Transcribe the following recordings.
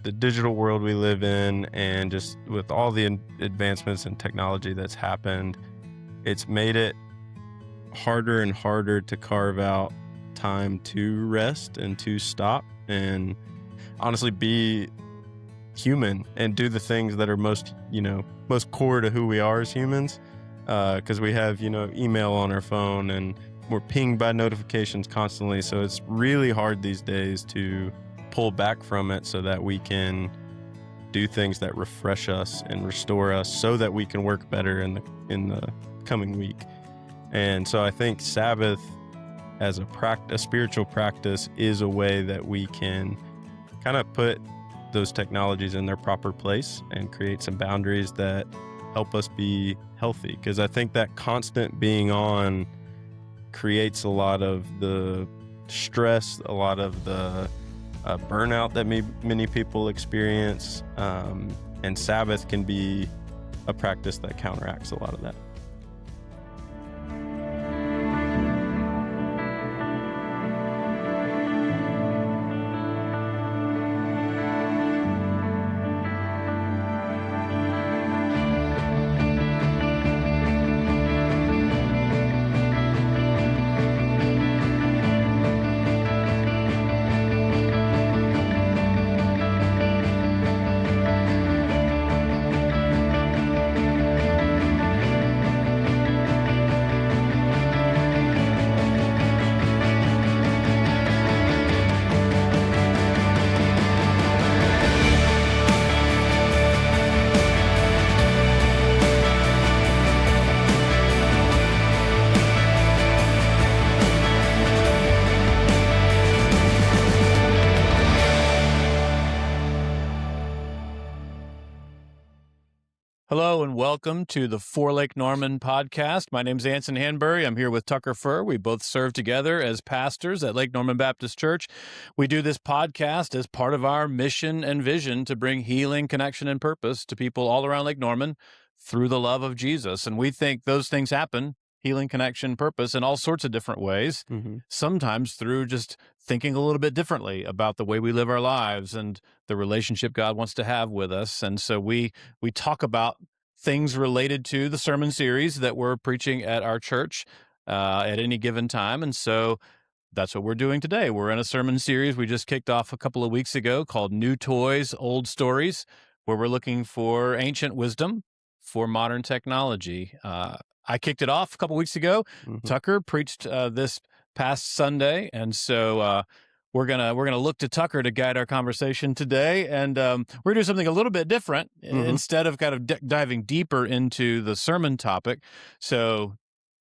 the digital world we live in, and just with all the advancements in technology that's happened, it's made it harder and harder to carve out time to rest and to stop and honestly be human and do the things that are most core to who we are as humans. Because we have, email on our phone and we're pinged by notifications constantly. So it's really hard these days to pull back from it so that we can do things that refresh us and restore us so that we can work better in the coming week. And so I think Sabbath as a spiritual practice is a way that we can kind of put those technologies in their proper place and create some boundaries that help us be healthy. Because I think that constant being on creates a lot of the stress, a lot of the burnout that many people experience. And Sabbath can be a practice that counteracts a lot of that. Hello and welcome to the For Lake Norman podcast. My name's Anson Hanbury. I'm here with Tucker Furr. We both serve together as pastors at Lake Norman Baptist Church. We do this podcast as part of our mission and vision to bring healing, connection, and purpose to people all around Lake Norman through the love of Jesus. And we think those things happen, healing, connection, purpose, in all sorts of different ways, sometimes through just thinking a little bit differently about the way we live our lives and the relationship God wants to have with us. And so we talk about things related to the sermon series that we're preaching at our church at any given time. And so that's what we're doing today. We're in a sermon series we just kicked off a couple of weeks ago called New Toys, Old Stories, where we're looking for ancient wisdom for modern technology. I kicked it off a couple weeks ago. Tucker preached this past Sunday, and so we're gonna look to Tucker to guide our conversation today, and we're gonna do something a little bit different instead of kind of diving deeper into the sermon topic. So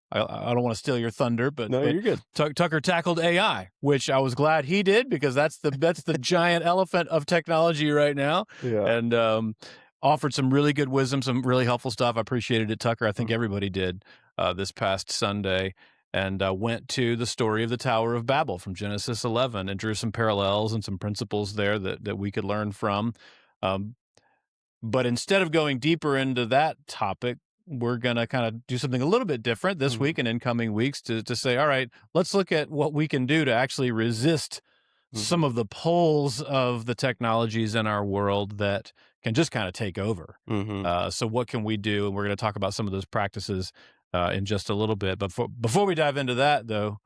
I don't want to steal your thunder, but you're good. Tucker tackled AI, which I was glad he did because that's the giant elephant of technology right now, and offered some really good wisdom, some really helpful stuff. I appreciated it, Tucker. I think everybody did this past Sunday. And went to the story of the Tower of Babel from Genesis 11 and drew some parallels and some principles there that we could learn from. But instead of going deeper into that topic, we're going to kind of do something a little bit different this week and in coming weeks to say, all right, let's look at what we can do to actually resist some of the pulls of the technologies in our world that can just kind of take over. So what can we do? And we're going to talk about some of those practices in just a little bit. But before we dive into that, though,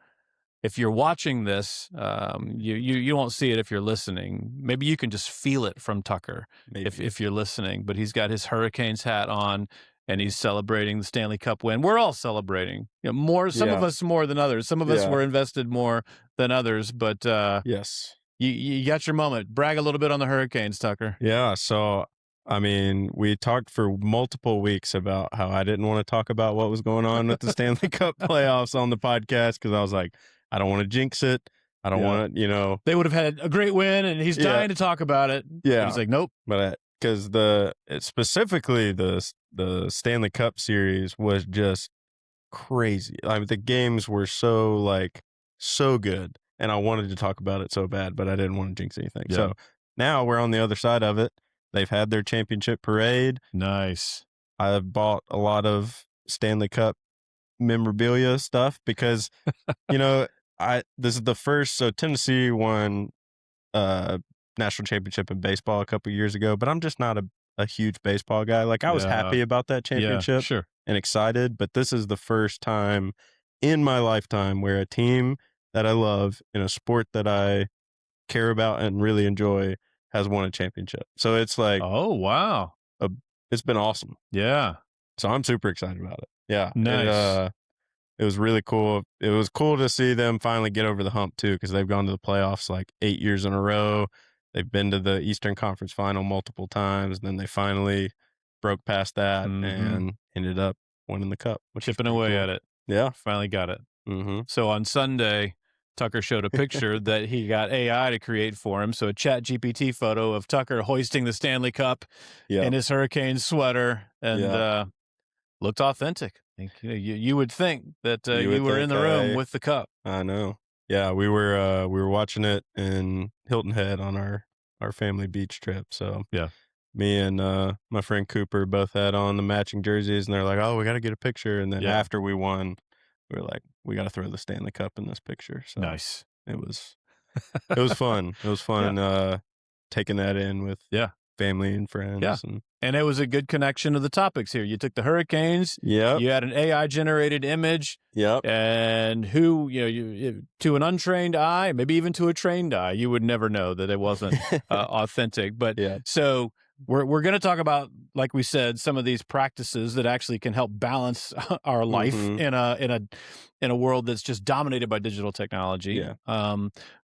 if you're watching this, you won't see it if you're listening. Maybe you can just feel it from Tucker if you're listening. But he's got his Hurricanes hat on, and he's celebrating the Stanley Cup win. We're all celebrating. Some of us more than others. Some of us were invested more than others. But yes, you got your moment. Brag a little bit on the Hurricanes, Tucker. Yeah. So I mean, we talked for multiple weeks about how I didn't want to talk about what was going on with the Stanley Cup playoffs on the podcast because I was like, I don't want to jinx it. I don't want to, They would have had a great win, and he's dying to talk about it. Yeah. He's like, nope. But because specifically the Stanley Cup series was just crazy. I mean, the games were so good, and I wanted to talk about it so bad, but I didn't want to jinx anything. Yeah. So now we're on the other side of it. They've had their championship parade. Nice. I've bought a lot of Stanley Cup memorabilia stuff because, this is the first. So Tennessee won national championship in baseball a couple years ago, but I'm just not a huge baseball guy. Like I was Yeah. happy about that Yeah. championship Sure. and excited, but this is the first time in my lifetime where a team that I love in a sport that I care about and really enjoy has won a championship. So it's like Oh, wow. a it's been awesome. Yeah. So I'm super excited about it. Yeah. Nice. It was really cool. It was cool to see them finally get over the hump too, because they've gone to the playoffs like 8 years in a row. They've been to the Eastern Conference Final multiple times. And then they finally broke past that Mm-hmm. and ended up winning the cup, which is Chipping pretty away cool. at it. Yeah. Finally got it. Mm-hmm. So on Sunday, Tucker showed a picture that he got AI to create for him. So a chat GPT photo of Tucker hoisting the Stanley Cup Yeah. in his Hurricane sweater and Yeah. looked authentic. You would think that You you would were in think the room with the cup. I know. Yeah, we were watching it in Hilton Head on our family beach trip. So Yeah. me and my friend Cooper both had on the matching jerseys, and they're like, "Oh, we got to get a picture." And then Yeah. after we won, we were like, "We got to throw the Stanley Cup in this picture." So Nice. it was fun. It was Yeah. fun taking that in with Yeah. family and Yeah. friends. And it was a good connection to the topics here. You took the hurricanes, Yep, you had an AI generated image, yep, and to an untrained eye, maybe even to a trained eye, you would never know that it wasn't authentic. But yeah, so we're going to talk about, like we said, some of these practices that actually can help balance our life hmm in a world that's just dominated by digital technology. yeah,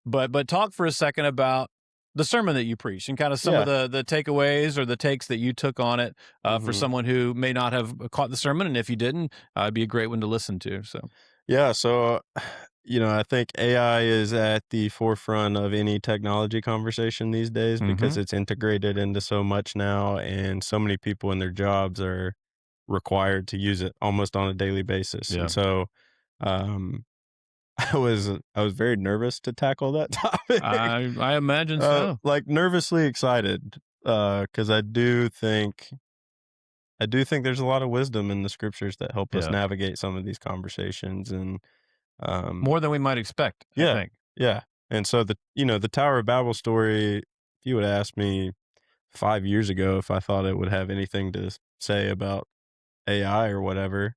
But talk for a second about the sermon that you preached and kind of some of yeah. the takeaways or the takes that you took on it for hmm someone who may not have caught the sermon. And if you didn't, it'd be a great one to listen to. So, Yeah, so I think AI is at the forefront of any technology conversation these days mm-hmm. because it's integrated into so much now, and so many people in their jobs are required to use it almost on a daily basis. And Yeah, so, um, I was very nervous to tackle that topic, I imagine so. like nervously excited, because I do think there's a lot of wisdom in the scriptures that help us Yeah, navigate some of these conversations, and um, more than we might expect, I yeah, think. yeah. And so the Tower of Babel story, if you would ask me 5 years ago if I thought it would have anything to say about AI or whatever,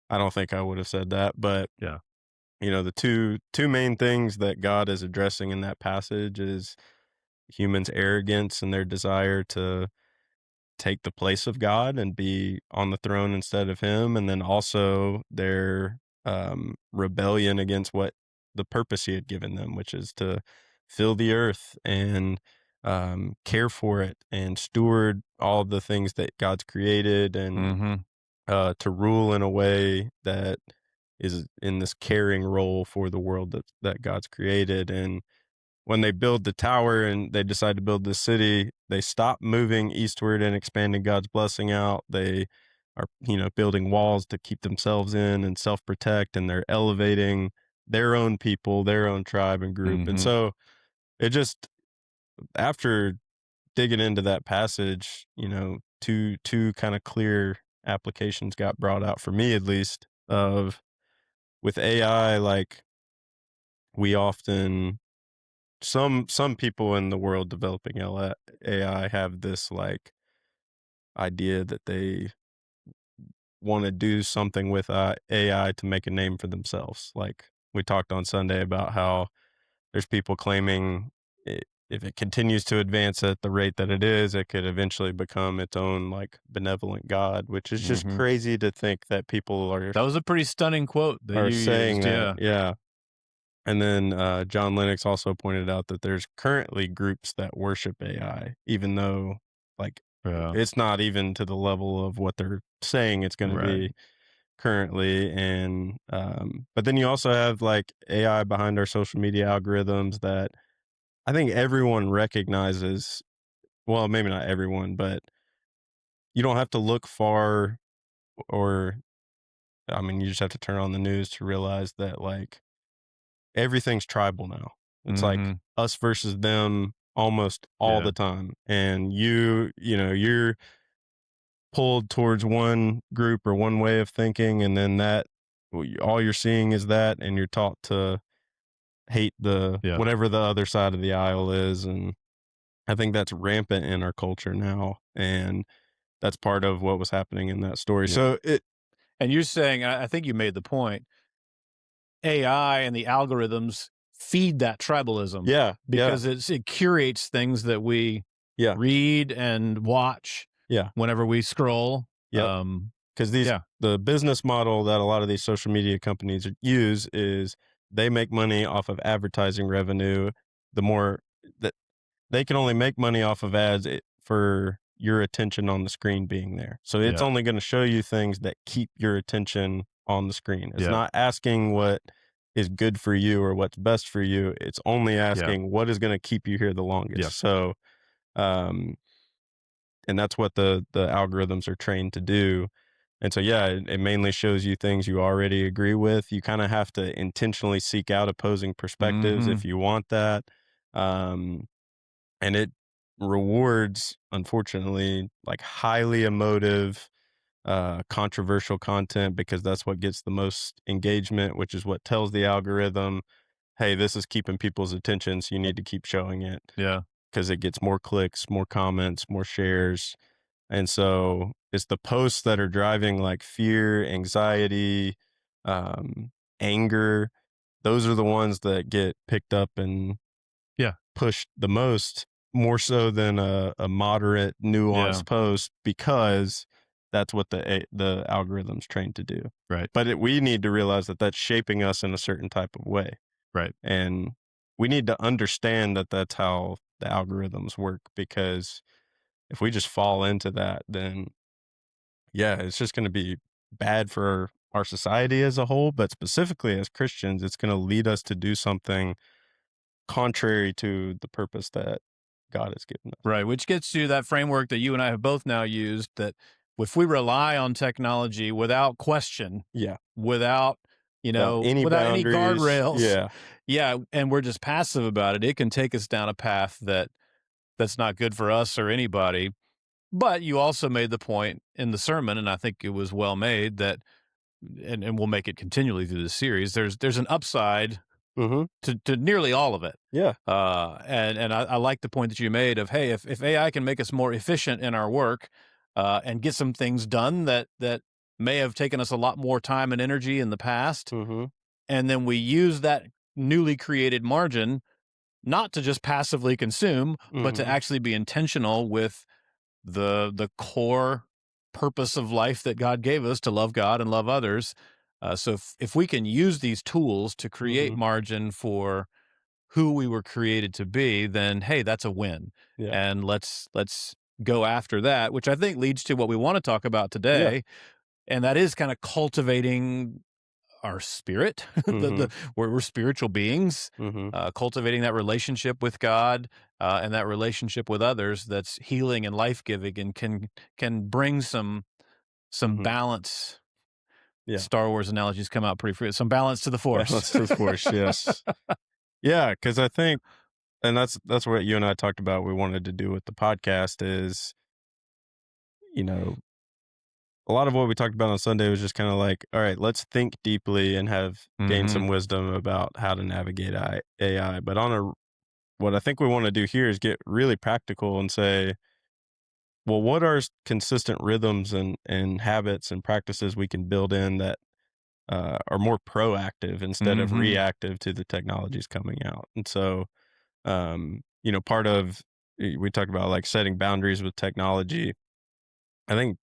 I don't think I would have said that. But Yeah. the two main things that God is addressing in that passage is humans' arrogance and their desire to take the place of God and be on the throne instead of him, and then also their rebellion against what the purpose he had given them, which is to fill the earth and care for it and steward all of the things that God's created, and Mm-hmm. to rule in a way that is in this caring role for the world that God's created. And when they build the tower and they decide to build the city, they stop moving eastward and expanding God's blessing out. They are, building walls to keep themselves in and self-protect, and they're elevating their own people, their own tribe and group. And Mm-hmm. so it just, after digging into that passage, two kind of clear applications got brought out for me, at least, of with AI, like we often some people in the world developing AI have this like idea that they want to do something with AI to make a name for themselves. Like we talked on Sunday about how there's people claiming if it continues to advance at the rate that it is, it could eventually become its own like benevolent God, which is just Mm-hmm. crazy to think that people are That was a pretty stunning quote that are you saying used. that. Yeah. Yeah. And then John Lennox also pointed out that there's currently groups that worship AI, even though like Yeah. it's not even to the level of what they're saying it's going to Right. be currently. And but then you also have like AI behind our social media algorithms that I think everyone recognizes. Well, maybe not everyone, but you don't have to look far, or I mean, you just have to turn on the news to realize that like everything's tribal now. It's like Mm-hmm. us versus them almost all Yeah. the time. And you're pulled towards one group or one way of thinking, and then all you're seeing is that, and you're taught to hate the Yeah. whatever the other side of the aisle is. And I think that's rampant in our culture now, and that's part of what was happening in that story. Yeah. So it And you're saying, I think you made the point, AI and the algorithms feed that tribalism yeah, yeah, because it curates things that we yeah, read and watch yeah, whenever we scroll. yep. Because Yeah, the business model that a lot of these social media companies use is they make money off of advertising revenue. The more that they can only make money off of ads for your attention on the screen being there. So it's yeah, only going to show you things that keep your attention on the screen. It's yeah, not asking what is good for you or what's best for you. It's only yeah, asking what is going to keep you here the yeah. longest. So, um, and that's what the algorithms are trained to do. And so, yeah, it mainly shows you things you already agree with. You kind of have to intentionally seek out opposing perspectives if Mhm. you want that. Um, and it rewards, unfortunately, like highly emotive, controversial content because that's what gets the most engagement, which is what tells the algorithm, hey, this is keeping people's attention, so you need to keep showing it Yeah, because it gets more clicks, more comments, more shares. And so it's the posts that are driving like fear, anxiety, um, anger. Those are the ones that get picked up and yeah, pushed the most, more so than a moderate, yeah, nuanced post because that's what the algorithm's trained to do. right, But we need to realize that that's shaping us in a certain type of way, right. and we need to understand that that's how the algorithms work because if we just fall into that, then yeah, it's just going to be bad for our society as a whole, but specifically as Christians, it's going to lead us to do something contrary to the purpose that God has given us. Right, which gets to that framework that you and I have both now used, that if we rely on technology without question, Yeah, without, without any without any boundaries. guardrails, Yeah. yeah, and we're just passive about it, it can take us down a path that's not good for us or anybody. But you also made the point in the sermon, and I think it was well made, that and we'll make it continually through the series, there's an upside Mhm. to nearly all of it. Yeah. And I like the point that you made of, hey, if AI can make us more efficient in our work, and get some things done that may have taken us a lot more time and energy in the past, Mhm. and then we use that newly created margin not to just passively consume, but to Mhm. actually be intentional with the core purpose of life that God gave us, to love God and love others. So if we can use these tools to create Mhm. margin for who we were created to be, then hey, that's a win. Yeah. And let's go after that, which I think leads to what we want to talk about Yeah. today, and that is kind of cultivating our spirit. The Mhm. we're spiritual beings, Mhm. cultivating that relationship with God, and that relationship with others that's healing and life giving, and can bring some Mhm. balance. Yeah. Star Wars analogies come out pretty free. Some balance to the force. Balance to the force, yes. Yeah, because I think and that's what you and I talked about we wanted to do with the podcast is, you know, a lot of what we talked about on Sunday was just kinda like, "All right, let's think deeply and have gain Hmm. some wisdom about how to navigate AI." But on a what I think we wanna do here is get really practical and say, well, what are consistent rhythms and habits and practices we can build in that are more proactive instead of Hmm. reactive to the technologies coming out? And so, part of we talk about like setting boundaries with technology. I think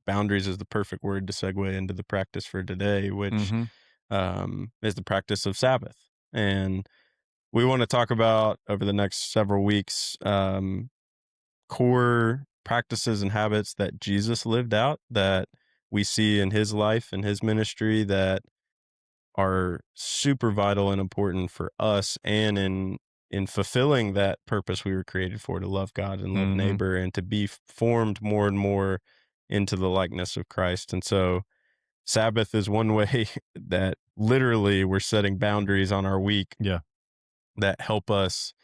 boundaries is the perfect word to segue into the practice for today, which Hmm. is the practice of Sabbath. And we want to talk about over the next several weeks core practices and habits that Jesus lived out that we see in his life and his ministry that are super vital and important for us and in fulfilling that purpose we were created for, to love God and love Hmm. neighbor and to be formed more and more into the likeness of Christ. And so Sabbath is one way that literally we're setting boundaries on our week Yeah. that help us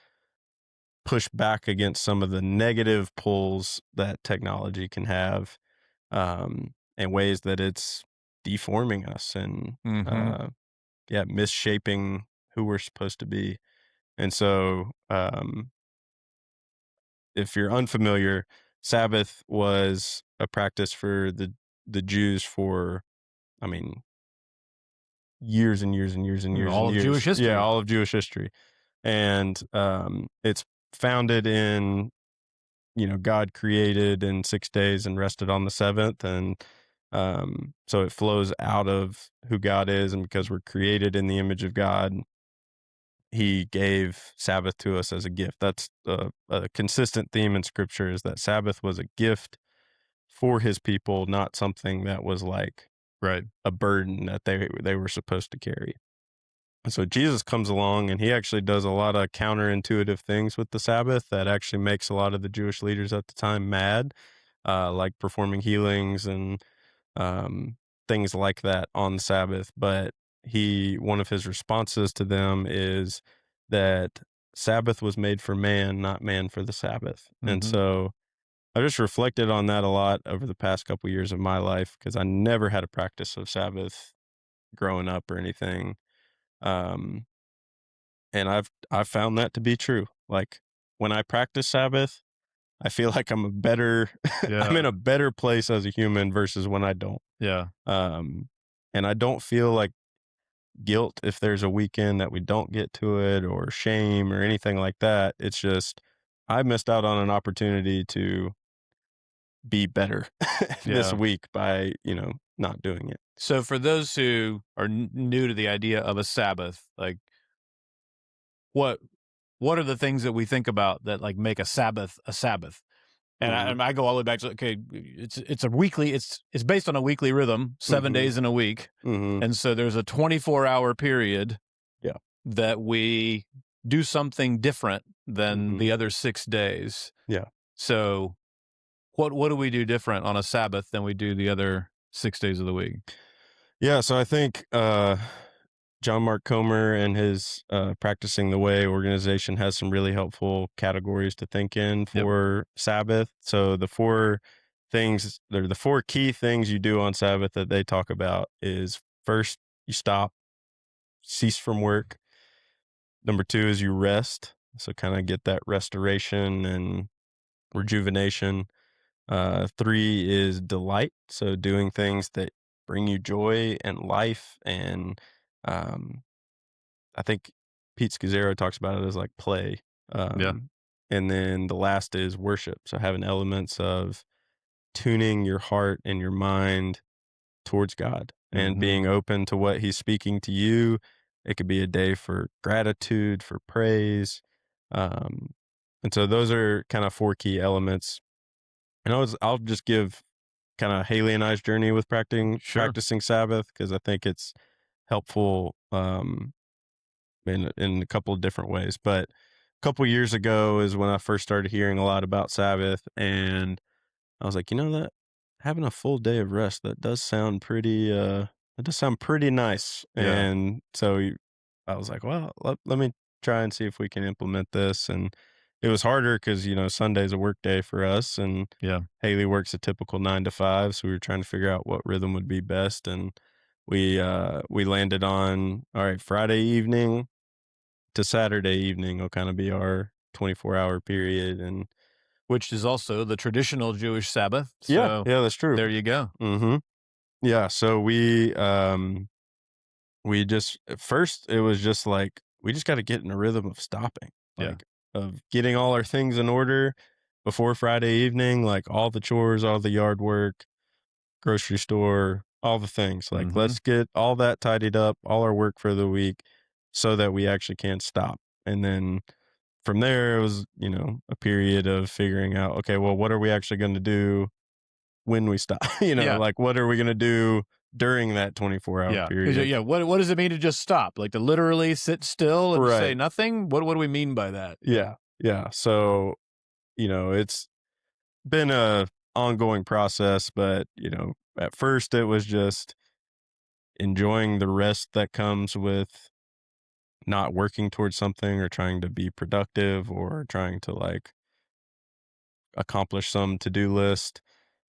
push back against some of the negative pulls that technology can have, and ways that it's deforming us and Hmm. uh, yeah, misshaping who we're supposed to be. And so if you're unfamiliar, Sabbath was a practice for the Jews for, I mean, years and years and years and years All and of Jewish years. Yeah, history. all of Jewish history. And it's founded in, God created in 6 days and rested on the seventh. And so it flows out of who God is. And because we're created in the image of God, he gave Sabbath to us as a gift. That's a consistent theme in scripture, is that Sabbath was a gift for his people, not something that was like Right. a burden that they were supposed to carry. And so Jesus comes along and he actually does a lot of counterintuitive things with the Sabbath that actually makes a lot of the Jewish leaders at the time mad, like performing healings and um, things like that on the Sabbath. But one of his responses to them is that Sabbath was made for man, not man for the Sabbath. And Hmm. so I just reflected on that a lot over the past couple years of my life, because I never had a practice of Sabbath growing up or anything. Um, and I've found that to be true. Like, when I practice Sabbath, I feel like I'm a better I'm Yeah. in a better place as a human versus when I don't. Yeah. Um, and I don't feel like guilt if there's a weekend that we don't get to it, or shame or anything like that. It's just I missed out on an opportunity to be better this Yeah. week by, not doing it. So for those who are new to the idea of a Sabbath, like what what are the things that we think about that like make a Sabbath a Sabbath? Mhm. And I go all the way back to, okay, it's a weekly, it's based on a weekly rhythm, 7 days Mhm. in a week, Mhm. and so there's a 24-hour period Yeah. that we do something different than Mhm. the other 6 days. Yeah. So what do we do different on a Sabbath than we do the other 6 days of the week? Yeah, so I think John Mark Comer and his Practicing the Way organization has some really helpful categories to think in Yep. for Sabbath. So the four key things you do on Sabbath that they talk about is: first, you stop, cease from work. Number two is you rest. So kind of get that restoration and rejuvenation. Three is delight. So doing things that bring you joy and life. And um, I think Pete Scazzero talks about it as like play. Yeah. And then the last is worship. So having elements of tuning your heart and your mind towards God and Hmm. being open to what he's speaking to you. It could be a day for gratitude, for praise. Um, and so those are kind of four key elements. And I'll just give kind of Haley and I's journey with Sure. practicing Sabbath, because I think it's helpful in a couple of different ways. But a couple years ago is when I first started hearing a lot about Sabbath, and I was like, that having a full day of rest, that does sound pretty nice. Yeah. And so I was like, well, let me try and see if we can implement this. And it was harder because, Sunday's a work day for us, and Yeah. Haley works a typical 9 to 5. So we were trying to figure out what rhythm would be best. And we landed on, all right, Friday evening to Saturday evening will kind of be our 24-hour period. And Which is also the traditional Jewish Sabbath. yeah, So yeah, that's true. there you go. Hmm. Yeah, so we just at first it was just like we just got to get in a rhythm of stopping, Yeah. like of getting all our things in order before Friday evening, like all the chores, all the yard work, grocery store, all the things. Like, Hmm. let's get all that tidied up, all our work for the week, so that we actually can stop. And then from there, it was, a period of figuring out, okay, well, what are we actually going to do when we stop? Yeah. Like, what are we going to do during that 24-hour Yeah. period? Yeah. What does it mean to just stop? Like to literally sit still and say Right. nothing? What do we mean by that? Yeah. Yeah. So, it's been a ongoing process, but, at first it was just enjoying the rest that comes with not working towards something or trying to be productive or trying to like accomplish some to-do list.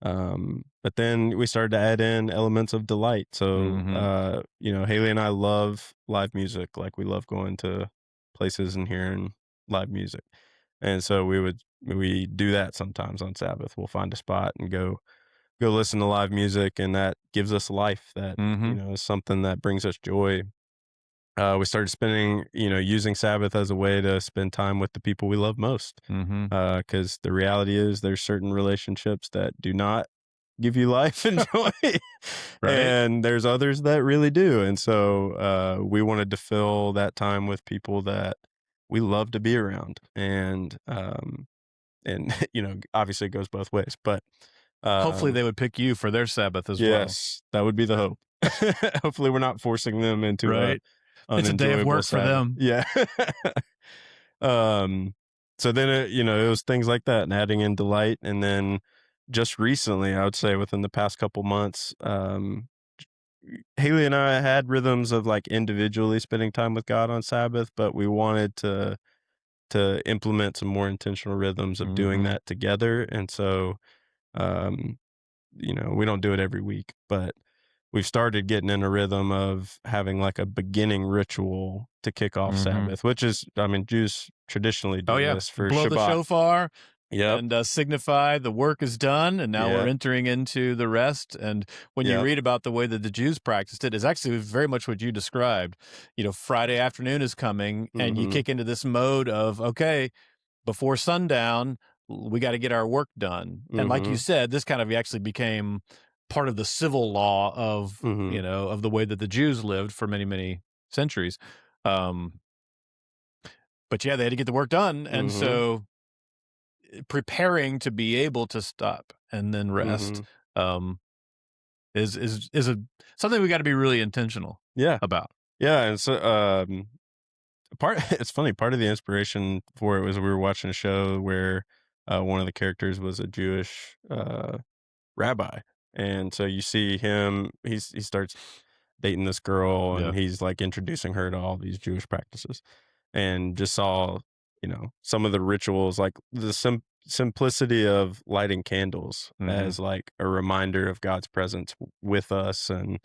But then we started to add in elements of delight. So, Hmm. Haley and I love live music. Like, we love going to places and hearing live music. And so we would we do that sometimes on Sabbath. We'll find a spot and go listen to live music, and that gives us life. That Mm-hmm. is something that brings us joy. We started spending, using Sabbath as a way to spend time with the people we love most. Mm-hmm. Because the reality is, there's certain relationships that do not give you life and joy, Right. and there's others that really do. And so we wanted to fill that time with people that we love to be around, and obviously it goes both ways, but Hopefully um, they would pick you for their Sabbath as well. yes, that would be the hope. Hopefully, we're not forcing them into a Right. It's a day of unenjoyable work for Sabbath. them. Yeah. um, so then it was things like that and adding in delight, and then just recently, I would say within the past couple months, Haley and I had rhythms of like individually spending time with God on Sabbath, but we wanted to implement some more intentional rhythms of doing Mm-hmm. that together, and so um we don't do it every week, but we've started getting in a rhythm of having like a beginning ritual to kick off Mm-hmm. Sabbath, which is, I mean, Jews traditionally Oh do yeah. this for Blow the Shabbat. shofar Yep. and signify the work is done, and now we're Yep. entering into the rest. And when you Yep. read about the way that the Jews practiced it, is actually very much what you described. Friday afternoon is coming, and you Mm-hmm. kick into this mode of, okay, before sundown, we got to get our work done. And like you Mm-hmm. said, this kind of actually became part of the civil law Mm-hmm. of the way that the Jews lived for many, many centuries. Um, but yeah, they had to get the work done. And Mm-hmm. so preparing to be able to stop and then rest Mm-hmm. um, is a something we got to be really intentional Yeah. about. Yeah. And so it's funny, part of the inspiration for it was we were watching a show where one of the characters was a Jewish rabbi. And so you see him, he starts dating this girl, Yeah. and he's like introducing her to all these Jewish practices, and just saw, some of the rituals, like the simplicity of lighting candles Hmm. as like a reminder of God's presence with us. And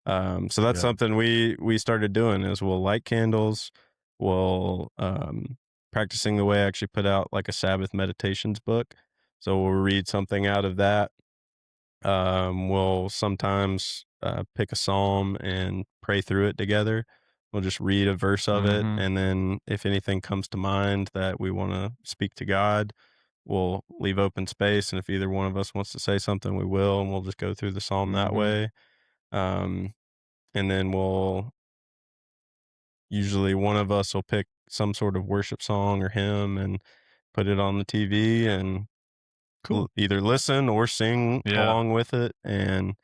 so that's Yeah. something we started doing, is we'll light candles, we'll practicing the way I actually put out like a Sabbath meditations book. So we'll read something out of that. We'll sometimes pick a psalm and pray through it together. We'll just read a verse of it, Hmm. and then if anything comes to mind that we want to speak to God, we'll leave open space. And if either one of us wants to say something, we will, and we'll just go through the psalm that Hmm. way. Um, and then usually one of us will pick some sort of worship song or hymn and put it on the TV and Cool. either listen or sing Yeah. along with it. And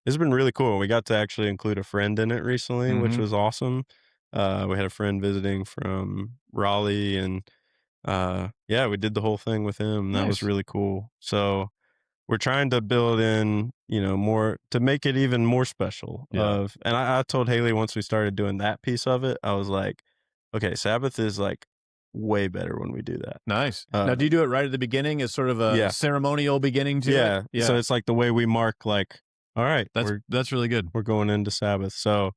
it's been really cool. We got to actually include a friend in it recently, which Hmm. was awesome. We had a friend visiting from Raleigh, and yeah, we did the whole thing with him. That was Nice. really cool. So we're trying to build in, more to make it even more special. Yeah. And I told Haley once we started doing that piece of it, I was like, okay, Sabbath is like way better when we do that. Nice. Now, Uh, do you do it right at the beginning as sort of a yeah, ceremonial beginning to it? yeah. So Yeah. it's like the way we mark, like, all right, That's really good. we're going into Sabbath. So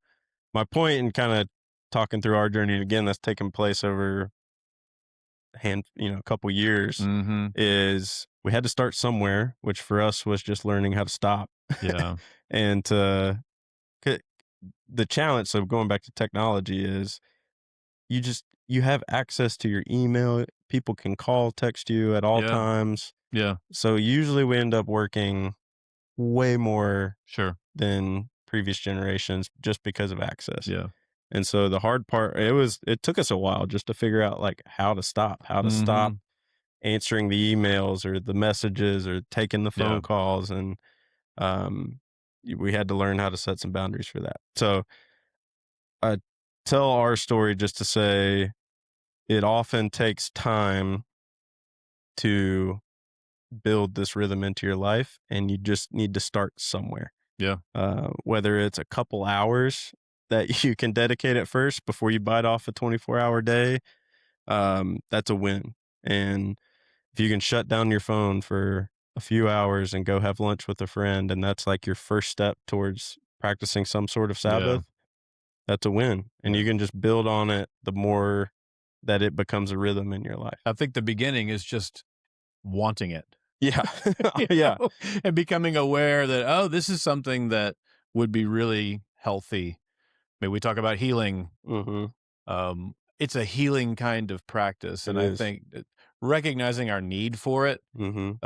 my point in kind of talking through our journey again, that's taken place over a couple years, Hmm. is we had to start somewhere, which for us was just learning how to stop. Yeah. And c- the challenge, so going back to technology, is you have access to your email. People can call, text you at all Yeah. times. Yeah. So usually we end up working way more Sure. than previous generations just because of access. Yeah. And so the hard part, it took us a while just to figure out like how to stop Hmm. answering the emails or the messages or taking the Yeah. phone calls. And we had to learn how to set some boundaries for that. So I tell our story just to say it often takes time to build this rhythm into your life, and you just need to start somewhere. Yeah. Whether it's a couple hours that you can dedicate at first before you bite off a 24-hour day, that's a win. And if you can shut down your phone for a few hours and go have lunch with a friend, and that's like your first step towards practicing some sort of Yeah. Sabbath, that's a win. And Yeah. you can just build on it the more. that it becomes a rhythm in your life. I think the beginning is just wanting it. Yeah. You Yeah. know, and becoming aware that, oh, this is something that would be really healthy. I mean, we talk about healing. Mhm. It's a healing kind of practice, It and I is. think that recognizing our need for it Mhm.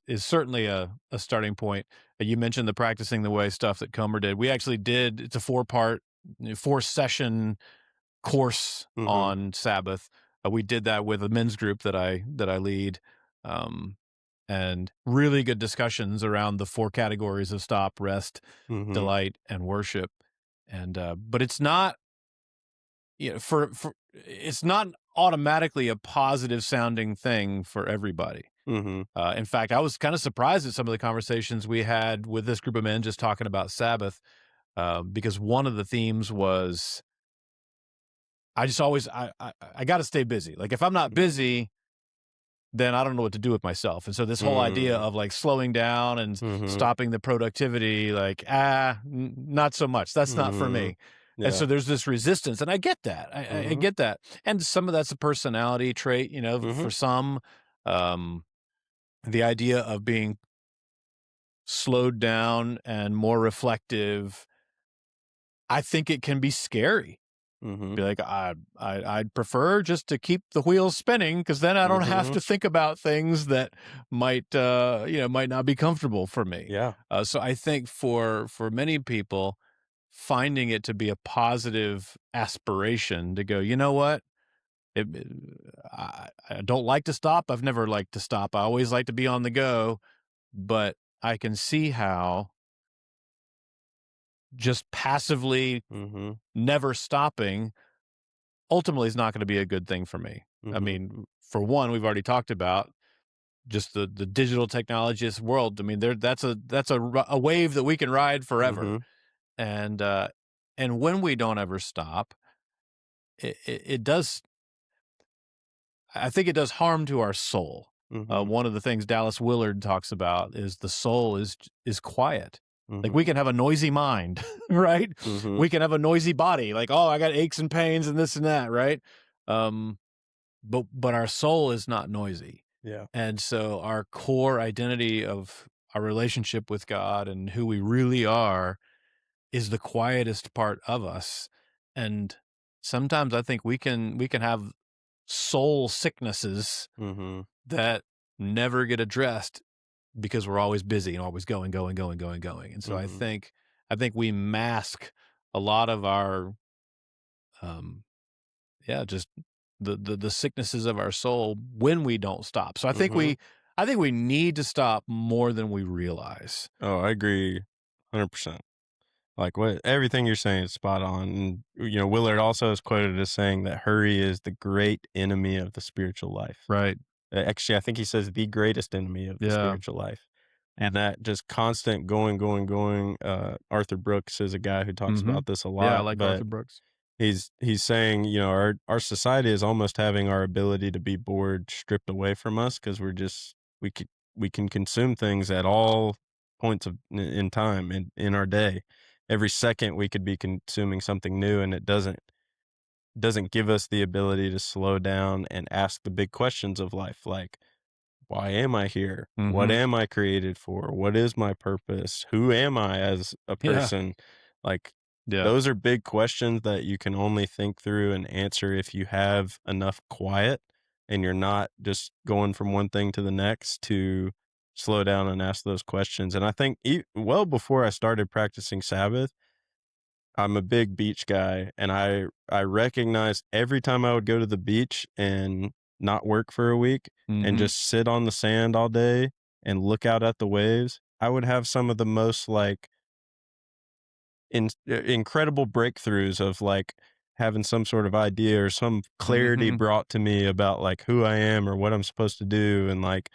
is certainly a starting point. You mentioned the practicing the way stuff that Comer did. We actually did. It's a 4-part, 4-session course Mhm. on Sabbath. We did that with a men's group that I lead, um, and really good discussions around the 4 categories of stop, rest, Mhm. delight, and worship. And but it's not, for it's not automatically a positive sounding thing for everybody. Mhm. In fact, I was kind of surprised at some of the conversations we had with this group of men just talking about Sabbath, because one of the themes was I just always I got to stay busy. Like if I'm not busy, then I don't know what to do with myself. And so this whole idea Mm. of like slowing down and Mhm. stopping the productivity, like not so much. That's not for Mhm. me. And Yeah. so there's this resistance, and I get that. I Mhm. get that, and some of that's a personality trait. Mhm. For some, um, the idea of being slowed down and more reflective, I think it can be scary. Mhm. Be like, I'd prefer just to keep the wheels spinning because then I don't have Mhm. to think about things that might not be comfortable for me. Yeah. So I think for many people, finding it to be a positive aspiration to go, you know what? I don't like to stop. I've never liked to stop. I always like to be on the go, but I can see how just passively Mhm. never stopping ultimately is not going to be a good thing for me. I Mhm. mean, for one, we've already talked about just the digital technologist world. I mean, that's a wave that we can ride forever, Mhm. and when we don't ever stop, it does. I think it does harm to our soul. Mhm. One of the things Dallas Willard talks about is the soul is quiet. Like we Mhm. can have a noisy mind, right? Mhm. We can have a noisy body, like, oh, I got aches and pains and this and that, right? Um, but our soul is not noisy. Yeah. And so our core identity of our relationship with God and who we really are is the quietest part of us. And sometimes I think we can have soul sicknesses Mhm. that never get addressed because we're always busy and always going, going, going, going, going. And so Mhm. I think we mask a lot of our um just the sicknesses of our soul when we don't stop. So Mhm. I think we need to stop more than we realize. Oh, I agree 100%. Like what everything you're saying is spot on. And Willard also is quoted as saying that hurry is the great enemy of the spiritual life. Right. Actually, I think he says the greatest enemy of the Yeah. spiritual life. And that just constant going, going, going. Arthur Brooks is a guy who talks Mhm. about this a Yeah, I lot, like but Arthur Brooks. he's saying, our society is almost having our ability to be bored stripped away from us because we could we can consume things at all points in time in our day. Every second we could be consuming something new, and it doesn't give us the ability to slow down and ask the big questions of life, like why am I here? What Mhm. am I created for? What is my purpose? Who am I as a Yeah. person? Like, Yeah. those are big questions that you can only think through and answer if you have enough quiet and you're not just going from one thing to the next to slow down and ask those questions. And I think well before I started practicing Sabbath, I'm a big beach guy, and I recognized every time I would go to the beach and not work for a week and Mhm. just sit on the sand all day and look out at the waves, I would have some of the most, like, incredible breakthroughs of, like, having some sort of idea or some clarity Mhm. brought to me about, like, who I am or what I'm supposed to do, and, like,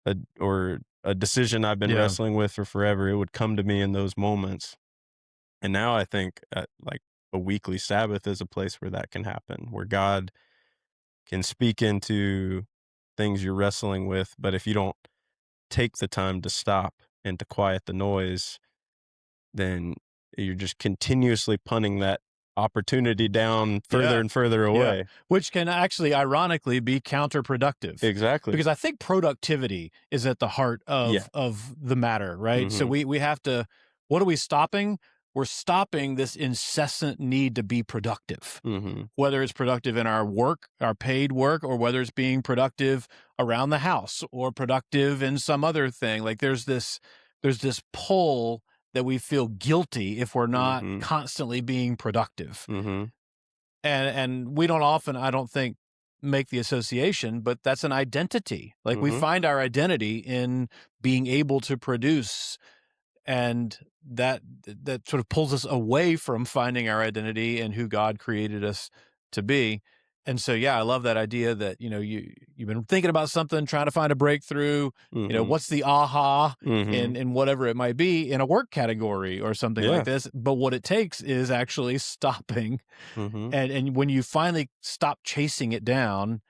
a decision I've been Yeah. wrestling with for forever. It would come to me in those moments. And now I think, like, a weekly Sabbath is a place where that can happen, where God can speak into things you're wrestling with, but if you don't take the time to stop and to quiet the noise, then you're just continuously punting opportunity down further Yeah. and further Yeah. away. Which can actually ironically be counterproductive. Exactly. Because I think productivity is at the heart Yeah. of the matter, right? So Mhm. we have to, what are we stopping? We're stopping this incessant need to be productive. Mhm. Whether it's productive in our work, our paid work, or whether it's being productive around the house or productive in some other thing. Like there's this pull that we feel guilty if we're not Mhm. constantly being productive. Mhm. And we don't often, I don't think, make the association, but that's an identity. Like we Mhm. find our identity in being able to produce, and that sort of pulls us away from finding our identity and who God created us to be. And so, yeah, I love that idea that, you've been thinking about something, trying to find a breakthrough, Mhm. what's the aha Mhm. in whatever it might be in a work category or something like Yeah. this. But what it takes is actually stopping, Mhm. and when you finally stop chasing it down,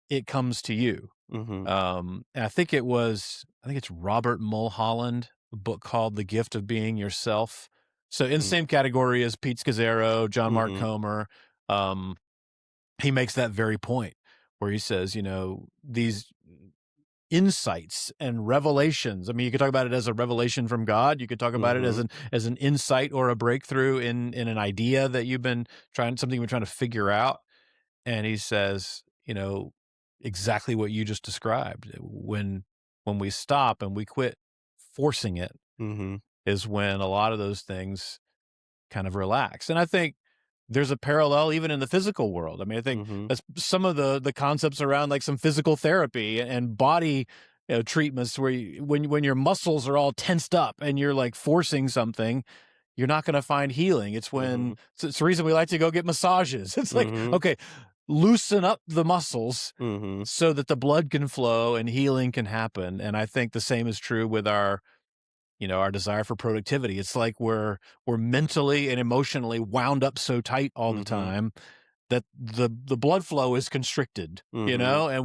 it comes to you. Mhm. And I think it's Robert Mulholland, a book called The Gift of Being Yourself. So in the Mm. same category as Pete Scazzaro, John Mark Mhm. Comer, um, he makes that very point where he says, these insights and revelations. I mean, you could talk about it as a revelation from God. You could talk about it as Mhm. an insight or a breakthrough in an idea that something you've been trying to figure out. And he says, exactly what you just described. When we stop and we quit forcing it Mhm. is when a lot of those things kind of relax. And I think there's a parallel even in the physical world. I mean, I think Mhm. that's some of the concepts around like some physical therapy and body treatments where when your muscles are all tensed up and you're like forcing something, you're not going to find healing. Mhm. It's the reason we like to go get massages. It's like, Mhm. okay, loosen up the muscles Mhm. so that the blood can flow and healing can happen. And I think the same is true with our desire for productivity. It's like we're mentally and emotionally wound up so tight all the Mhm. time that the blood flow is constricted, Mhm. and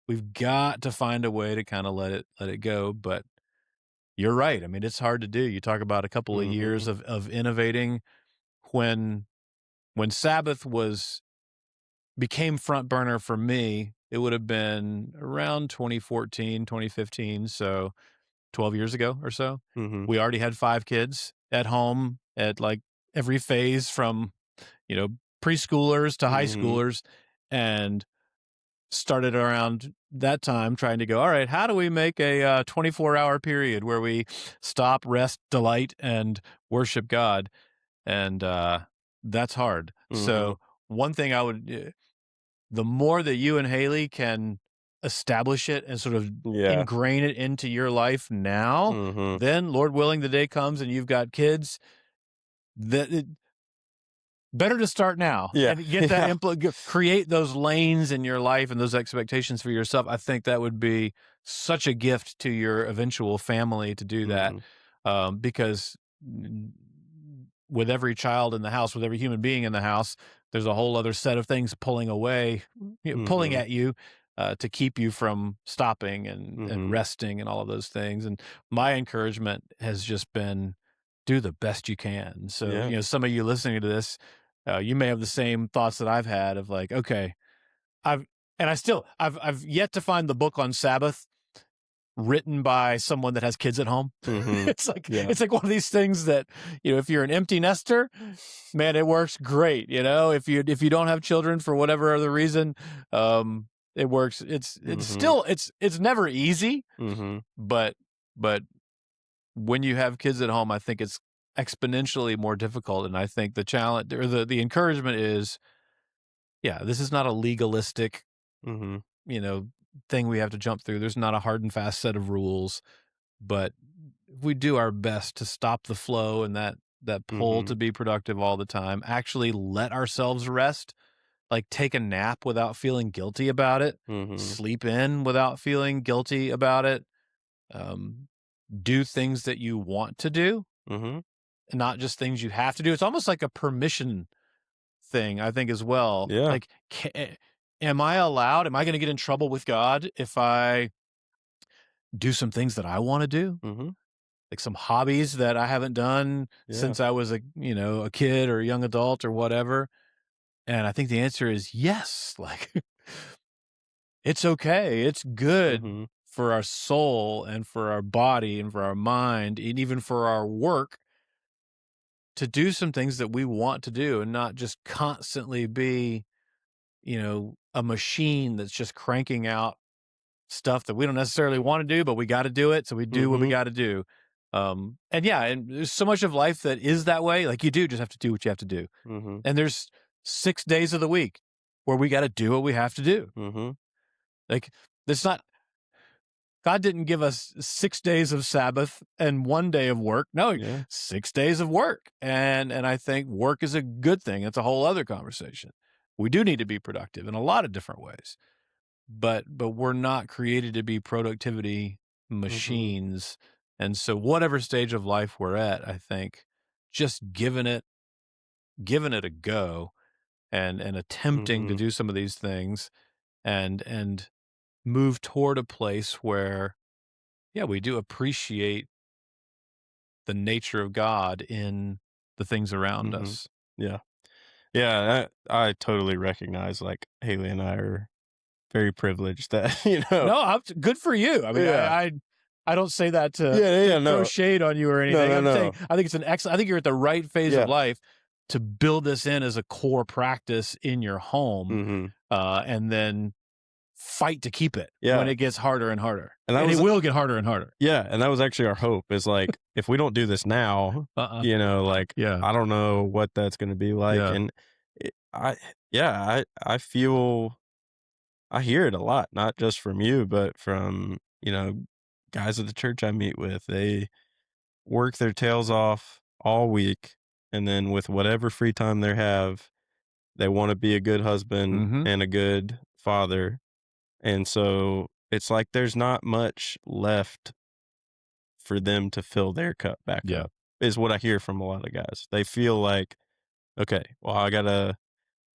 we've got to find a way to kind of let it go. But you're right. I mean, it's hard to do. You talk about a couple of years Mhm. of innovating when Sabbath became front burner for me. It would have been around 2014, 2015, so 12 years ago or so. Mhm. We already had 5 kids at home at like every phase from, you know, preschoolers to high Mhm. schoolers, and started around that time trying to go, all right, how do we make a 24-hour period where we stop, rest, delight, and worship God? And that's hard. Mhm. So one thing the more that you and Haley can establish it and sort of Yeah. ingrain it into your life now, Mhm. then Lord willing, the day comes and you've got kids, that better to start now Yeah. and get that Yeah. create those lanes in your life and those expectations for yourself. I think that would be such a gift to your eventual family to do that, Mhm. because with every child in the house, with every human being in the house, there's a whole other set of things pulling Mhm. at you, to keep you from stopping and Mhm. resting and all of those things. And my encouragement has just been do the best you can. So, Yeah. some of you listening to this, you may have the same thoughts that I've had of like, okay, I've I've yet to find the book on Sabbath written by someone that has kids at home. Mhm. It's like Yeah. one of these things that, if you're an empty nester, man, it works great. If you don't have children for whatever other reason, it works. It's Mhm. still it's never easy, Mhm. but but when you have kids at home, I think it's exponentially more difficult. And I think the challenge or the encouragement is, yeah, this is not a legalistic, Mhm. you know, thing we have to jump through. There's not a hard and fast set of rules, but if we do our best to stop the flow and that pull to Mhm. be productive all the time, actually let ourselves rest, like take a nap without feeling guilty about it, Mhm. sleep in without feeling guilty about it, um, do things that you want to do, Mhm. not just things you have to do. It's almost like a permission thing, I think, as well. Yeah. Like, am I allowed? Am I going to get in trouble with God if I do some things that I want to do? Mhm. like some hobbies that I haven't done Yeah. since I was a kid or a young adult or whatever? And I think the answer is yes. Like it's okay. It's good Mm-hmm. for our soul and for our body and for our mind and even for our work to do some things that we want to do and not just constantly be, a machine that's just cranking out stuff that we don't necessarily want to do, but we got to do it. So we do what we Mm-hmm. got to do. And yeah, and there's so much of life that is that way. Like you do just have to do what you have to do. Mm-hmm. And there's 6 days of the week where we got to do what we have to do. Mm-hmm. Like it's not, God didn't give us 6 days of Sabbath and 1 day of work. No, Yeah. 6 days of work. And I think work is a good thing. It's a whole other conversation. We do need to be productive in a lot of different ways. But we're not created to be productivity Mm-hmm. machines. And so whatever stage of life we're at, I think just giving it a go and attempting to Mm-hmm. do some of these things and move toward a place where yeah, we do appreciate the nature of God in the things around Mm-hmm. us. Yeah. Yeah. I totally recognize, like, Haley and I are very privileged that, No, good for you. I mean, Yeah. I don't say that to Yeah. Yeah. throw No. shade on you or No. anything. No. I'm saying No. I think it's an excellent. I think you're at the right phase of Yeah. life to build this in as a core practice in your home, Mm-hmm. and then fight to keep it when Yeah. it gets harder and harder, And that and it was will get harder and harder. Yeah, and that was actually our hope is, like, if we don't do this now, Uh-uh. like, Yeah. I don't know what that's gonna be like, Yeah. and I feel I hear it a lot, not just from you, but from, guys at the church I meet with. They work their tails off all week, and then with whatever free time they have, they wanna be a good husband Mm-hmm. and a good father, and so it's like there's not much left for them to fill their cup back Yeah. up, is what I hear from a lot of guys. They feel like, okay, well, I gotta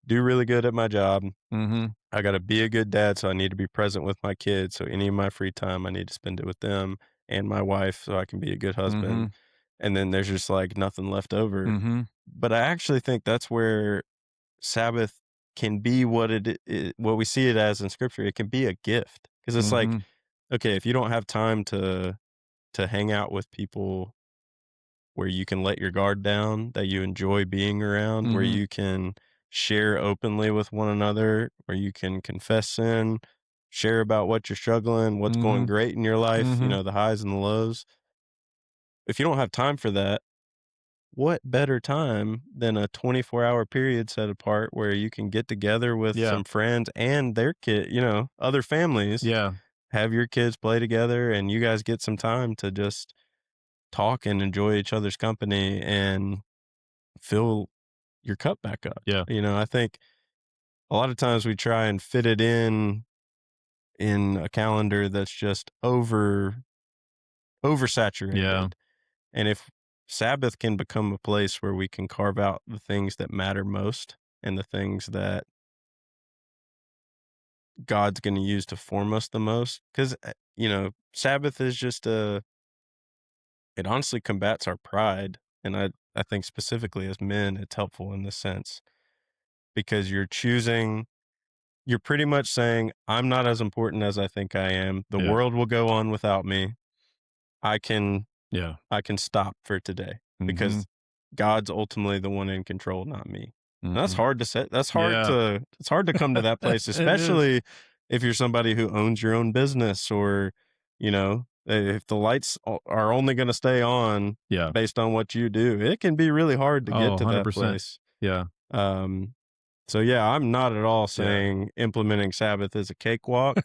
do really good at my job. Mm-hmm. I gotta be a good dad, so I need to be present with my kids. So any of my free time, I need to spend it with them and my wife, so I can be a good Mm-hmm. husband. And then there's just like nothing left over. Mm-hmm. But I actually think that's where Sabbath can be what we see it as in Scripture. It can be a gift because it's like, Mm-hmm. okay, if you don't have time to hang out with people where you can let your guard down, that you enjoy being around, where Mm-hmm. you can share openly with one another, where you can confess sin, share about what you're struggling, what's going Mm-hmm. great in your life, Mm-hmm. the highs and the lows. If you don't have time for that, what better time than a 24-hour period set apart where you can get together with Yeah. some friends and their kid, other families, Yeah. have your kids play together, and you guys get some time to just talk and enjoy each other's company and fill your cup back up. Yeah. I think a lot of times we try and fit it in a calendar that's just Yeah. oversaturated. And if Sabbath can become a place where we can carve out the things that matter most and the things that God's going to use to form us the most, because Sabbath is just it honestly combats our pride, and I think specifically as men, it's helpful in this sense because you're pretty much saying, I'm not as important as I think I am. The Yeah. world will go on without me. I can Yeah. I can stop for today Mm-hmm. because God's ultimately the one in control, not me. And that's Mm-hmm. hard to say. Yeah. It's hard to come to that place, It is. especially if you're somebody who owns your own business or, if the lights are only going to stay on Yeah. based on what you do. It can be really hard to get Oh, to that 100%. place. Yeah. Um, so yeah, I'm not at all Yeah. saying implementing Sabbath is a cakewalk,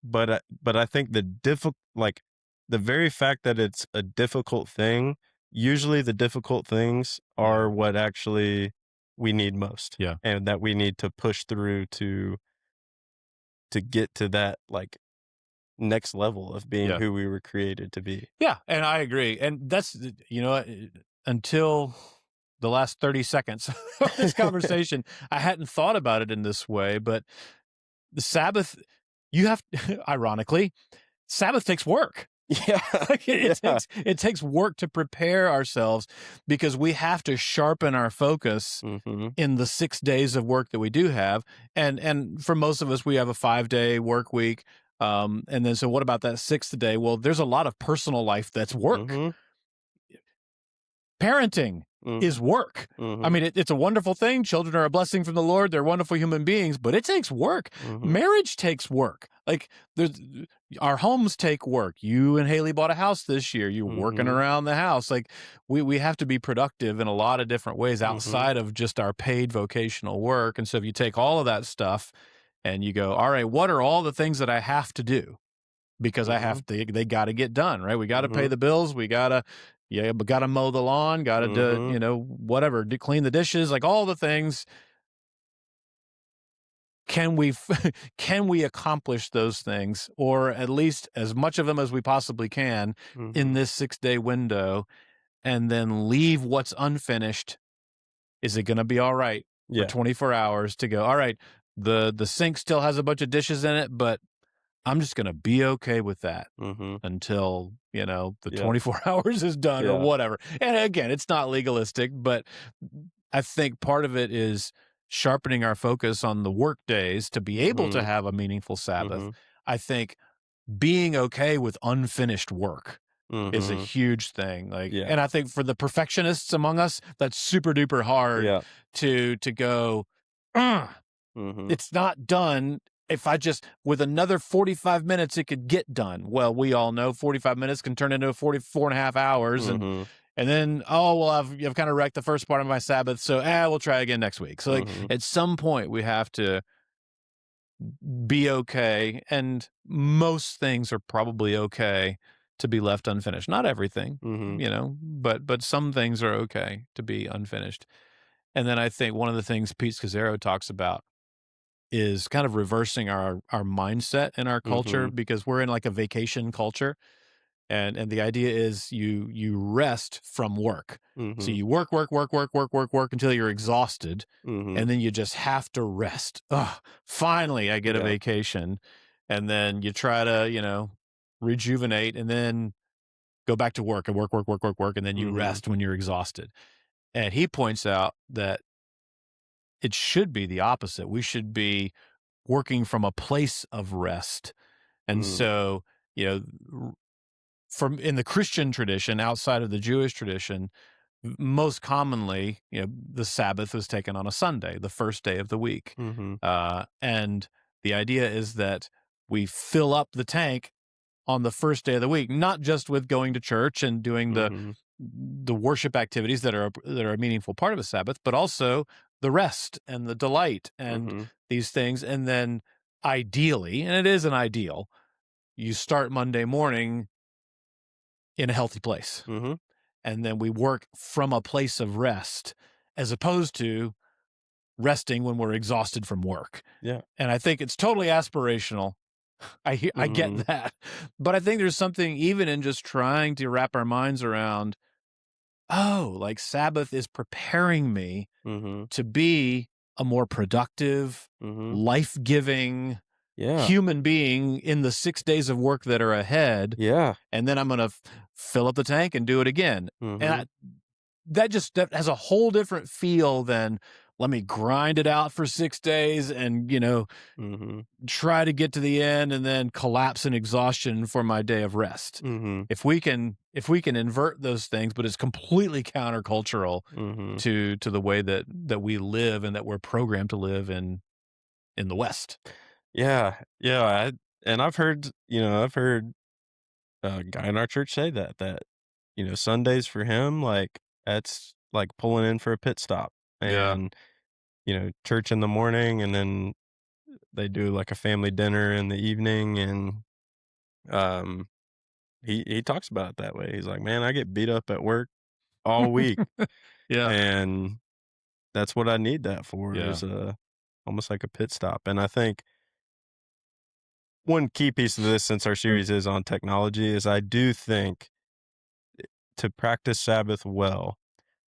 but I think the very fact that it's a difficult thing, usually the difficult things Yeah. are what actually we need most, Yeah. and that we need to push through to get to that like next level of being Yeah. who we were created to be. Yeah. And I agree. And that's, until the last 30 seconds of this conversation, I hadn't thought about it in this way, but the Sabbath, you have, ironically, Sabbath takes work. Yeah. Like Yeah. it takes work to prepare ourselves because we have to sharpen our focus Mhm. in the 6 days of work that we do have. And for most of us, we have a 5-day work week. And then so what about that 6th day? Well, there's a lot of personal life that's work. Mhm. Parenting is Mhm. work. I Mhm. mean, it's a wonderful thing. Children are a blessing from the Lord. They're wonderful human beings, but it takes work. Mhm. Marriage takes work. Like there's our homes take work. You and Haley bought a house this year. You're working Mhm. around the house. Like we have to be productive in a lot of different ways Mhm. outside of just our paid vocational work. And so if you take all of that stuff and you go, all right, what are all the things that I have to do? Because I have Mhm. to, they got to get done, right? We got to pay Mhm. the bills. We got to, yeah, but got to mow the lawn, got to do, Mhm. whatever, clean the dishes, like all the things. Can we, can we accomplish those things or at least as much of them as we possibly can in Mhm. this 6-day window and then leave what's unfinished? Is it going to be all right for Yeah. 24 hours to go, all right, the sink still has a bunch of dishes in it, but I'm just going to be okay with that Mhm. until, the Yep. 24 hours is done or Yeah. whatever. And again, it's not legalistic, but I think part of it is sharpening our focus on the work days to be able to Mhm. have a meaningful Sabbath. Mhm. I think being okay with unfinished work is a Mhm. huge thing. Like, Yeah. and I think for the perfectionists among us, that's super duper hard Yeah. to go, "Ugh, Mhm. it's not done. If I just with another 45 minutes it could get done." Well, we all know 45 minutes can turn into 44 and a half hours Mhm. and then oh well I've kind of wrecked the first part of my Sabbath, so we'll try again next week. So like Mhm. at some point we have to be okay, and most things are probably okay to be left unfinished. Not everything, Mhm. but some things are okay to be unfinished. And then I think one of the things Pete Scazzaro talks about is kind of reversing our mindset in our culture Mhm. because we're in like a vacation culture, and the idea is you rest from work. So Mhm. you work until you're exhausted, Mhm. and then you just have to rest. Ugh, finally I get a Yeah. vacation. And then you try to, rejuvenate and then go back to work and work, and then you Mhm. rest when you're exhausted. And he points out that it should be the opposite. We should be working from a place of rest. And Mm. so, you know, from in the Christian tradition, outside of the Jewish tradition, most commonly, the Sabbath was taken on a Sunday, the first day of the week. Mhm. And the idea is that we fill up the tank on the first day of the week, not just with going to church and doing Mhm. the worship activities that are a meaningful part of a Sabbath, but also the rest and the delight and Mhm. these things. And then ideally, and it is an ideal, you start Monday morning in a healthy place. Mhm. And then we work from a place of rest as opposed to resting when we're exhausted from work. Yeah. And I think it's totally aspirational. I get Mhm. that. But I think there's something even in just trying to wrap our minds around, oh, like Sabbath is preparing me Mhm. to be a more productive, Mhm. life-giving Yeah. human being in the 6 days of work that are ahead, Yeah. and then I'm gonna fill up the tank and do it again. And Mhm. that has a whole different feel than, "Let me grind it out for 6 days and, Mhm. try to get to the end and then collapse in exhaustion for my day of rest." Mhm. If we can invert those things, but it's completely countercultural Mhm. to the way that we live and that we're programmed to live in the West. Yeah. Yeah. I've heard a guy in our church say that, Sundays for him, like, that's like pulling in for a pit stop Yeah. and, church in the morning and then they do like a family dinner in the evening and, um, he talks about it that way. He's like, "Man, I get beat up at work all week Yeah. and that's what I need that for Yeah. is almost like a pit stop." And I think one key piece of this, since our series is on technology, is I do think to practice Sabbath well,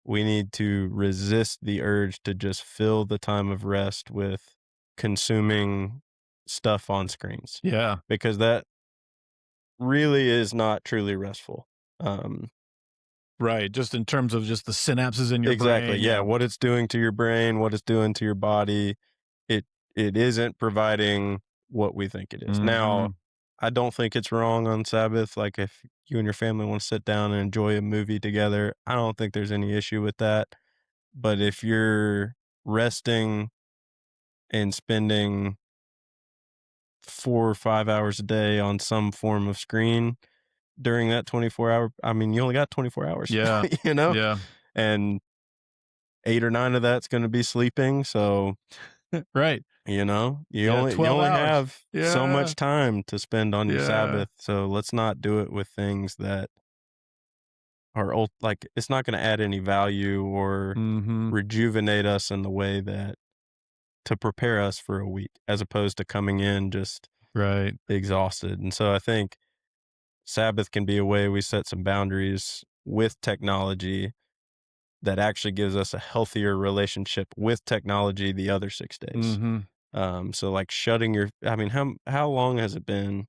we need to resist the urge to just fill the time of rest with consuming stuff on screens Yeah. because that really is not truly restful. Um, Right, just in terms of just the synapses in your exactly. brain, Yeah, yeah. what it's doing to your brain, what it's doing to your body, it it isn't providing what we think it is. Now, Mhm. I don't think it's wrong on Sabbath. Like if you and your family want to sit down and enjoy a movie together, I don't think there's any issue with that. But if you're resting and spending 4 or 5 hours a day on some form of screen during that 24-hour, I mean, you only got 24 hours, Yeah, you know? yeah. And 8 or 9 of that's gonna be sleeping, so, Right. you Yeah, only you 12 only hours. have so Yeah, much time to spend on your yeah. Sabbath, so let's not do it with things that are old. Like, it's not gonna add any value or Mhm. rejuvenate us in the way that to prepare us for a week, as opposed to coming in just Right. exhausted, and so I think Sabbath can be a way we set some boundaries with technology that actually gives us a healthier relationship with technology the other 6 days. Mhm. So like shutting your I mean, how long has it been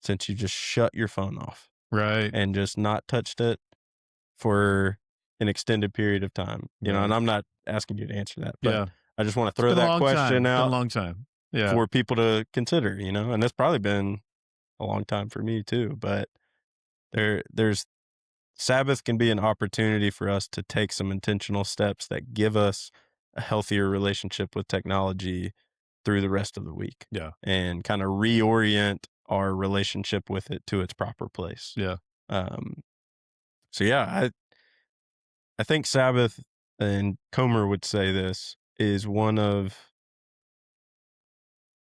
since you just shut your phone off Right, and just not touched it for an extended period of time? And right. I'm not asking you to answer that, but Yeah. I just wanna It's throw been a that long question time, been a out long time. Yeah, for people to consider, and it's probably been a long time for me too, but there's Sabbath can be an opportunity for us to take some intentional steps that give us a healthier relationship with technology through the rest of the week yeah, and kind of reorient our relationship with it to its proper place. yeah, Um, so yeah, I think Sabbath, and Comer would say this, is one of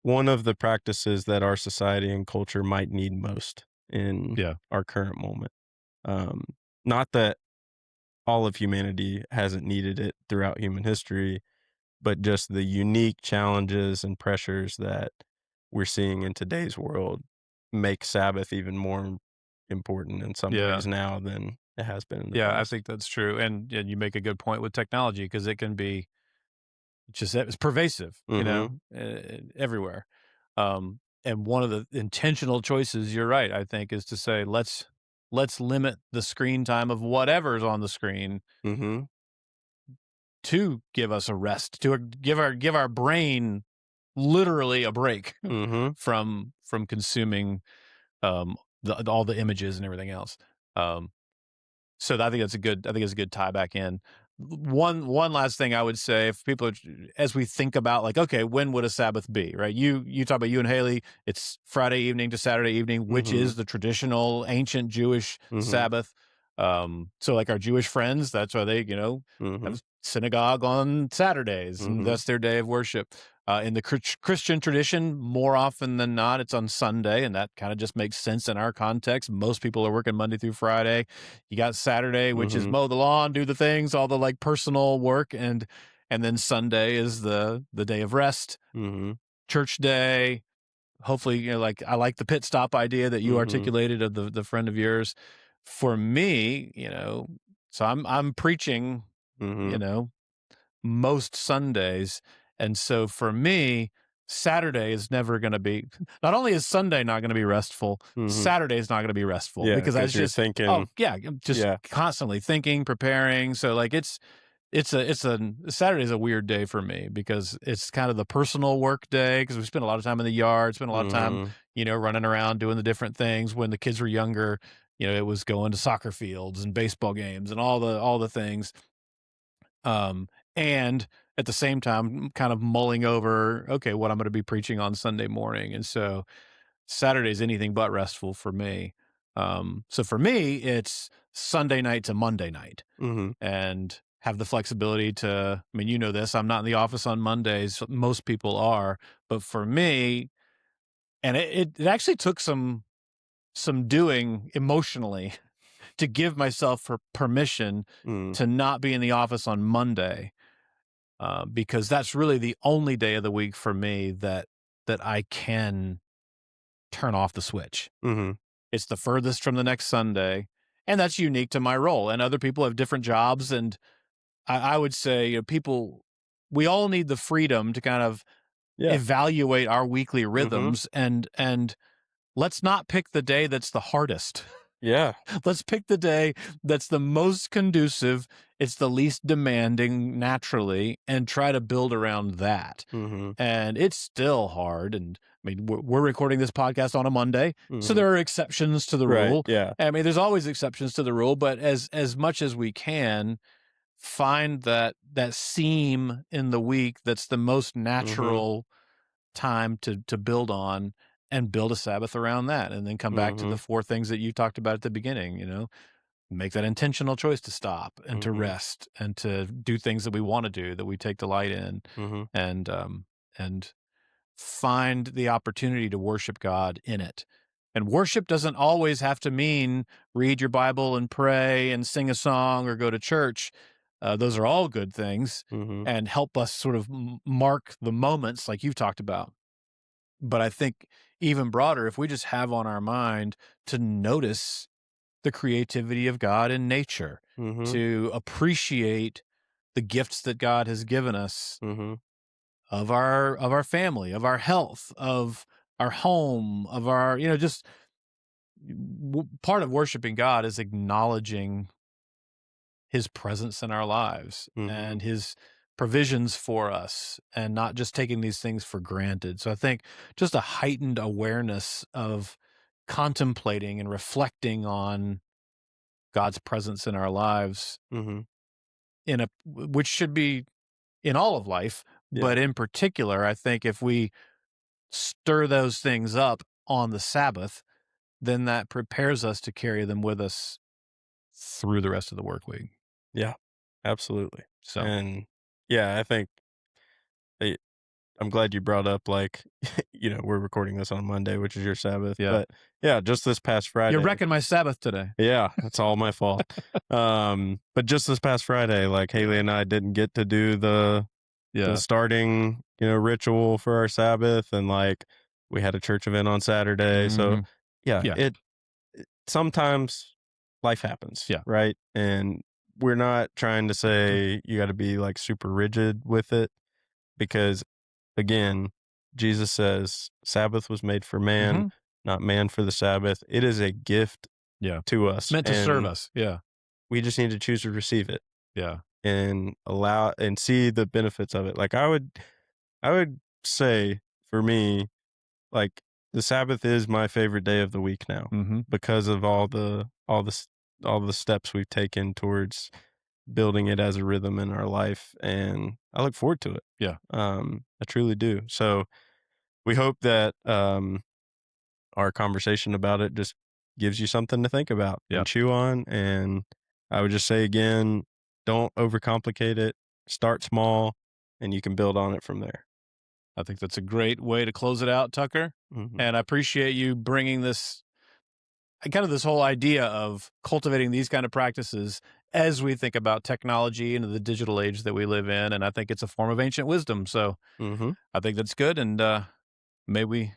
the practices that our society and culture might need most in yeah, our current moment. Um, Not that all of humanity hasn't needed it throughout human history, but just the unique challenges and pressures that we're seeing in today's world make Sabbath even more important in some yeah. ways now than it has been in the Yeah, I past. think that's true, and you make a good point with technology because it can be just it's pervasive, Mhm. everywhere. And one of the intentional choices, you're right, I think, is to say let's limit the screen time of whatever's on the screen Mhm. to give us a rest, to give our brain literally a break Mhm. from consuming all the images and everything else. Um, So I think that's a good. I think it's a good tie back in. One last thing I would say, if people are, as we think about like, okay, when would a Sabbath be? Right? You talk about you and Haley. It's Friday evening to Saturday evening, which is Mhm. the traditional ancient Jewish Mhm. Sabbath. So like our Jewish friends, that's why they Mhm. have synagogue on Saturdays, and Mhm. that's their day of worship. In the Christian tradition, more often than not, it's on Sunday, and that kind of just makes sense in our context. Most people are working Monday through Friday. You got Saturday, which is Mhm. mow the lawn, do the things, all the like personal work, and then Sunday is the day of rest, Mhm. church day. Hopefully, like I like the pit stop idea that you Mhm. articulated of the friend of yours. For me, so I'm preaching, you Mhm. know, most Sundays. And so for me, Saturday is never going to be, not only is Sunday not going to be restful, Mhm. Saturday is not going to be restful Yeah, because I was because 'cause you're just, oh, thinking. yeah, I'm just Yeah. constantly thinking, preparing. So like it's a Saturday's a weird day for me because it's kind of the personal work day because we spend a lot of time in the yard, spend a lot of time, Mhm. running around doing the different things. When the kids were younger, it was going to soccer fields and baseball games and all the things. And at the same time, kind of mulling over, okay, what I'm going to be preaching on Sunday morning. And so Saturday's anything but restful for me. So for me, it's Sunday night to Monday night Mhm. and have the flexibility to, I mean, you know this, I'm not in the office on Mondays. Most people are, but for me, and it actually took some doing emotionally to give myself permission Mhm. to not be in the office on Monday, because that's really the only day of the week for me that I can turn off the switch. Mhm. It's the furthest from the next Sunday, and that's unique to my role. And other people have different jobs, and I would say people we all need the freedom to kind of Yeah. evaluate our weekly Mhm. rhythms and let's not pick the day that's the hardest. Yeah. Let's pick the day that's the most conducive, it's the least demanding naturally, and try to build around that. Mm-hmm. And it's still hard. And I mean, we're recording this podcast on a Monday, so Mm-hmm. there are exceptions to the Right. rule. Yeah. I mean, there's always exceptions to the rule, but as much as we can, find that seam in the week that's the most Mm-hmm. natural time to build on, and build a Sabbath around that, and then come back to Mm-hmm. the four things that you talked about at the beginning. Make that intentional choice to stop and to Mm-hmm. rest and to do things that we want to do, that we take delight in, Mm-hmm. and find the opportunity to worship God in it. And worship doesn't always have to mean read your Bible and pray and sing a song or go to church. Those are all good things Mm-hmm. and help us sort of mark the moments like you've talked about. But I think even broader, if we just have on our mind to notice the creativity of God in nature, Mm-hmm. to appreciate the gifts that God has given us Mm-hmm. of our family, of our health, of our home, of our, just part of worshiping God is acknowledging his presence in our lives Mm-hmm. and his provisions for us, and not just taking these things for granted. So I think just a heightened awareness of contemplating and reflecting on God's presence in our lives, Mm-hmm. which should be in all of life, Yeah. but in particular, I think if we stir those things up on the Sabbath, then that prepares us to carry them with us through the rest of the work week. Yeah. Absolutely. So, And yeah, I think I- I'm glad you brought up, like, we're recording this on Monday, which is your Sabbath. yeah. But yeah, just this past You're Friday. wrecking my Sabbath today. Yeah, it's all my fault. But just this past Friday, like Haley and I didn't get to do the Yeah. starting, ritual for our Sabbath, and like we had a church event on Saturday. So Mhm. yeah, Yeah. sometimes life happens, Yeah. right? And we're not trying to say you got to be like super rigid with it, because again, Jesus says Sabbath was made for man, Mhm. not man for the Sabbath. It is a gift Yeah. to It's us, meant to serve and us. Yeah. we just need to choose to receive it Yeah. and allow and see the benefits of it. Like I would say for me, like the Sabbath is my favorite day of the week now, Mhm. because of all the steps we've taken towards building it as a rhythm in our life, and I look forward to it. Yeah. I truly do. So we hope that our conversation about it just gives you something to think about Yeah. and chew on. And I would just say again, don't overcomplicate it. Start small, and you can build on it from there. I think that's a great way to close it out, Tucker. Mm-hmm. And I appreciate you bringing this whole idea of cultivating these kind of practices as we think about technology and the digital age that we live in. And I think it's a form of ancient wisdom. So Mm-hmm. I think that's good. And may we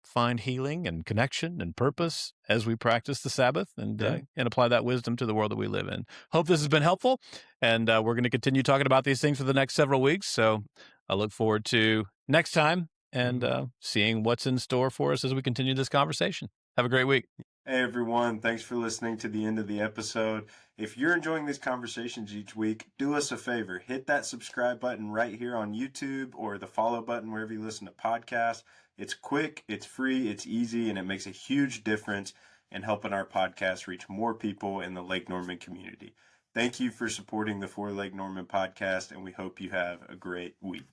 find healing and connection and purpose as we practice the Sabbath, Yeah. and apply that wisdom to the world that we live in. Hope this has been helpful. And we're going to continue talking about these things for the next several weeks. So I look forward to next time, and Mm-hmm. seeing what's in store for us as we continue this conversation. Have a great week. Hey everyone, thanks for listening to the end of the episode. If you're enjoying these conversations each week, do us a favor. Hit that subscribe button right here on YouTube, or the follow button wherever you listen to podcasts. It's quick, it's free, it's easy, and it makes a huge difference in helping our podcast reach more people in the Lake Norman community. Thank you for supporting the For Lake Norman podcast, and we hope you have a great week.